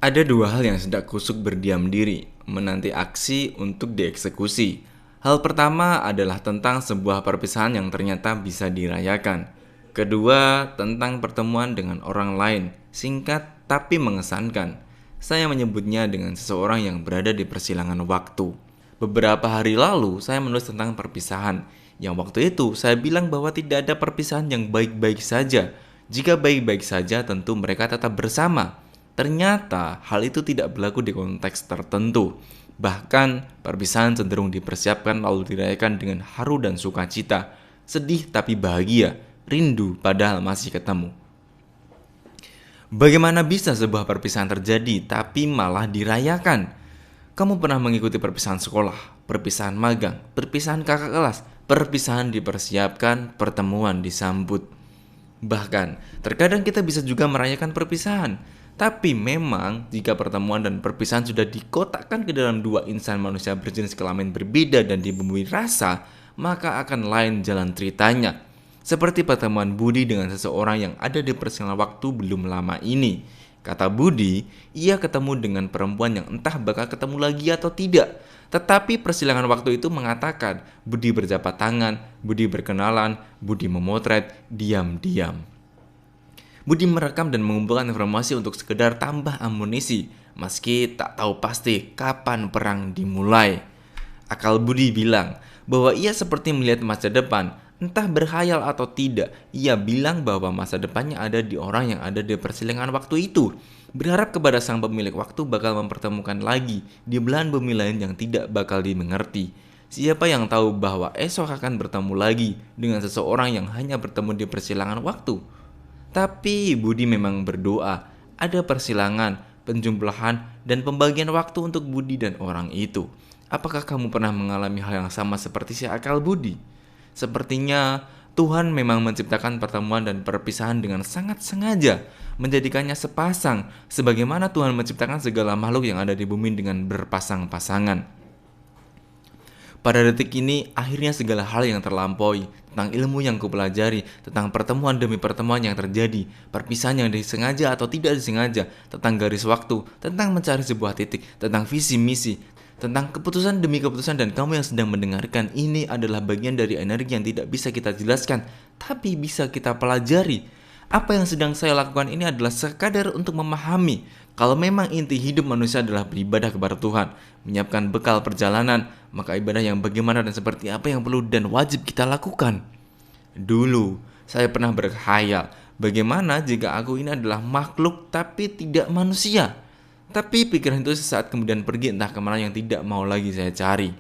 Ada dua hal yang sedang kusuk berdiam diri, menanti aksi untuk dieksekusi. Hal pertama adalah tentang sebuah perpisahan yang ternyata bisa dirayakan. Kedua, tentang pertemuan dengan orang lain, singkat tapi mengesankan. Saya menyebutnya dengan seseorang yang berada di persilangan waktu. Beberapa hari lalu, saya menulis tentang perpisahan. Yang waktu itu, saya bilang bahwa tidak ada perpisahan yang baik-baik saja. Jika baik-baik saja, tentu mereka tetap bersama. Ternyata hal itu tidak berlaku di konteks tertentu. Bahkan perpisahan cenderung dipersiapkan lalu dirayakan dengan haru dan sukacita, sedih tapi bahagia, rindu padahal masih ketemu. Bagaimana bisa sebuah perpisahan terjadi tapi malah dirayakan? Kamu pernah mengikuti perpisahan sekolah, perpisahan magang, perpisahan kakak kelas, perpisahan dipersiapkan, pertemuan disambut. Bahkan, terkadang kita bisa juga merayakan perpisahan. Tapi memang jika pertemuan dan perpisahan sudah dikotakkan ke dalam dua insan manusia berjenis kelamin berbeda dan dibumbui rasa, maka akan lain jalan ceritanya. Seperti pertemuan Budi dengan seseorang yang ada di persilangan waktu belum lama ini. Kata Budi, ia ketemu dengan perempuan yang entah bakal ketemu lagi atau tidak. Tetapi persilangan waktu itu mengatakan Budi berjabat tangan, Budi berkenalan, Budi memotret, diam-diam. Budi merekam dan mengumpulkan informasi untuk sekedar tambah amunisi, meski tak tahu pasti kapan perang dimulai. Akal Budi bilang bahwa ia seperti melihat masa depan, entah berkhayal atau tidak. Ia bilang bahwa masa depannya ada di orang yang ada di persilangan waktu itu. Berharap kepada sang pemilik waktu bakal mempertemukan lagi di belahan bumi lain yang tidak bakal dimengerti. Siapa yang tahu bahwa esok akan bertemu lagi dengan seseorang yang hanya bertemu di persilangan waktu? Tapi Budi memang berdoa, ada persilangan, penjumlahan, dan pembagian waktu untuk Budi dan orang itu. Apakah kamu pernah mengalami hal yang sama seperti si akal Budi? Sepertinya Tuhan memang menciptakan pertemuan dan perpisahan dengan sangat sengaja, menjadikannya sepasang, sebagaimana Tuhan menciptakan segala makhluk yang ada di bumi dengan berpasang-pasangan. Pada detik ini, akhirnya segala hal yang terlampaui, tentang ilmu yang kupelajari, tentang pertemuan demi pertemuan yang terjadi, perpisahan yang disengaja atau tidak disengaja, tentang garis waktu, tentang mencari sebuah titik, tentang visi misi, tentang keputusan demi keputusan, dan kamu yang sedang mendengarkan ini adalah bagian dari energi yang tidak bisa kita jelaskan, tapi bisa kita pelajari. Apa yang sedang saya lakukan ini adalah sekadar untuk memahami kalau memang inti hidup manusia adalah beribadah kepada Tuhan, menyiapkan bekal perjalanan, maka ibadah yang bagaimana dan seperti apa yang perlu dan wajib kita lakukan. Dulu, saya pernah berkhayal, bagaimana jika aku ini adalah makhluk tapi tidak manusia. Tapi pikiran itu sesaat kemudian pergi entah kemana yang tidak mau lagi saya cari.